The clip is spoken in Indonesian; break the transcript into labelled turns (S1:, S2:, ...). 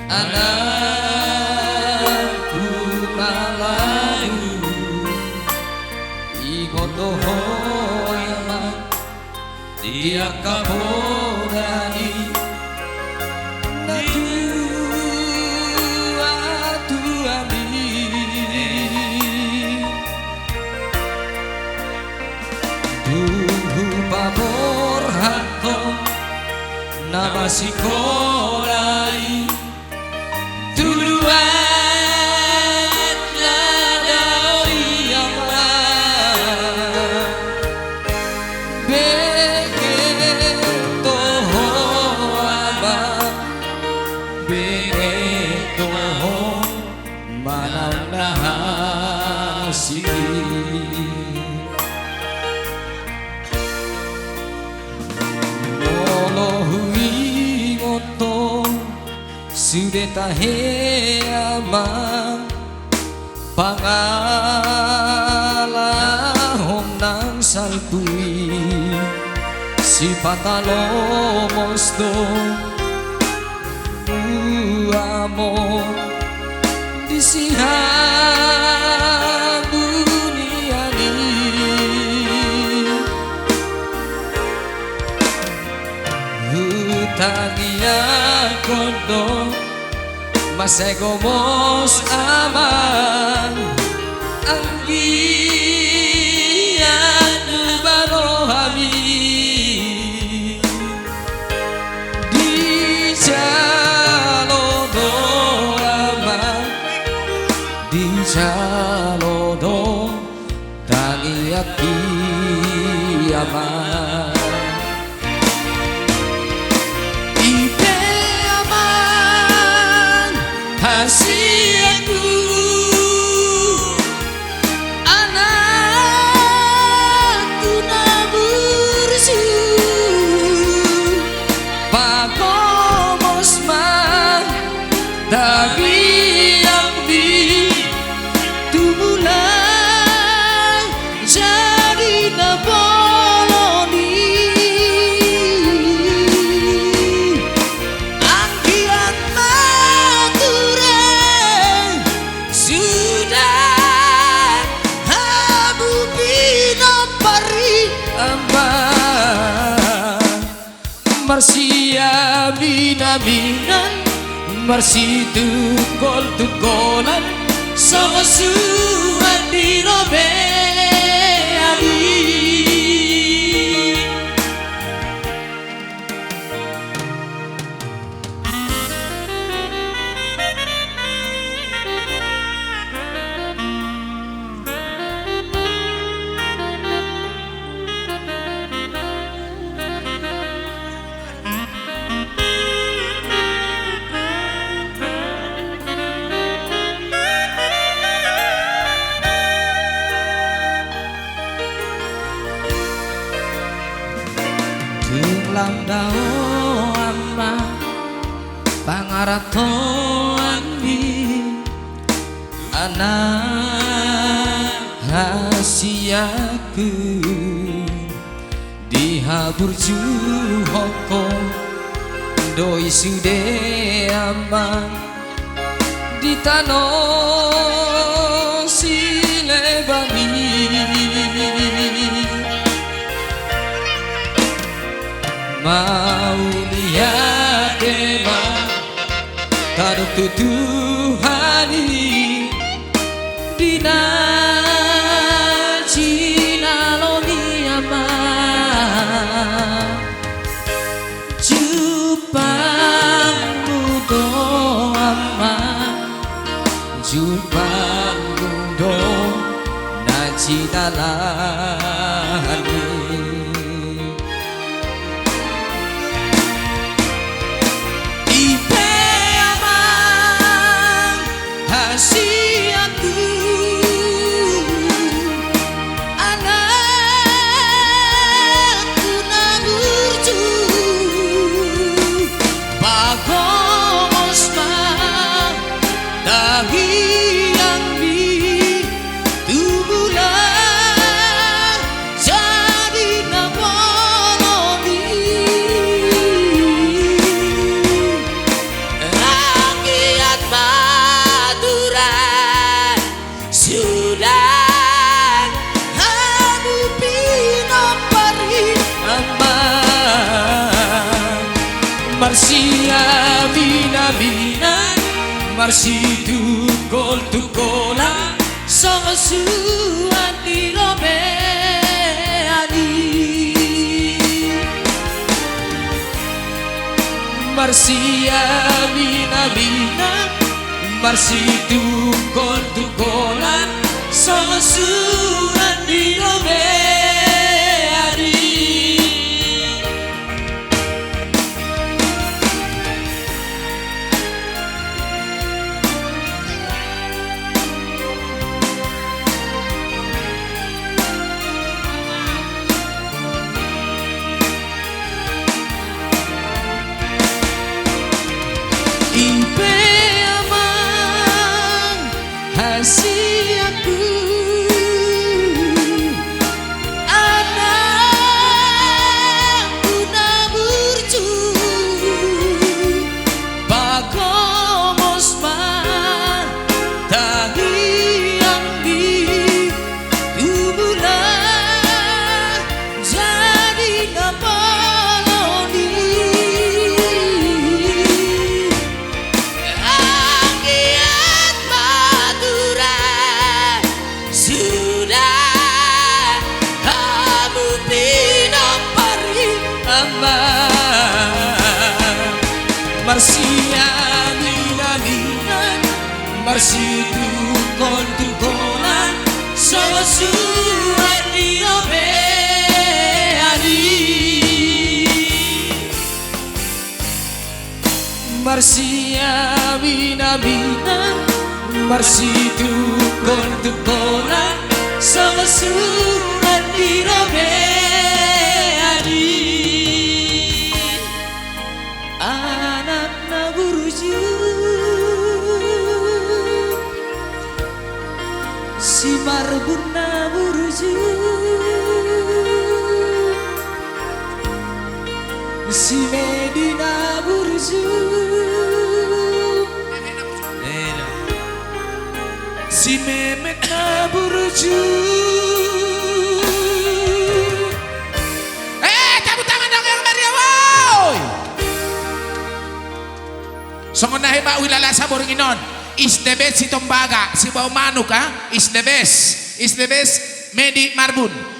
S1: anakku malayu igoto hoyama dia kapodani pamor hato nama sikolai tuduan ladoi ama begeto ama begeto manang nahasi sudeta heama pangalahom nang salpui si patalomos do uamo di sihan dunia ini hutania kondo masegomos aman anggian barohami di jalodo aman di jalodo tangiaki aman hasilku anakku nabursu pagomos man tapi yang di tumulan jadi naboloni Marsia bina-binan Marsi tukol-tukolan sama suhan di robe abi lang dao ama pangarato andi anak hasiaku dihabur juhoko doi sude ama di tanah silebani mau lihat emang taruh tutuhani dina cina loni ama jupang mudo ama jupang mudo na cina lani Marsia mina mina Marsi tukol tukola Sama suan di robeani Marsia mina mina Marsi tukol tukolan Sama suan di robeani Ipe amang hasiaku Anakku na burju Pakomos man Tahiyang di Tumulan Jadi napaloni Marsia mina mina Marsi tukol tukolan Sama suan di robeani Marsia mina mina Marsi tukol tukolan Sama suan di robeani Si Marbun na burju Si Medina burju Si Mehmet na burju
S2: Tepuk tangan dong yang meriah woy. Songonahe Pak Wilala Sabor Inon is the best si Tombaga si Bau Manuk is the best Medi Marbun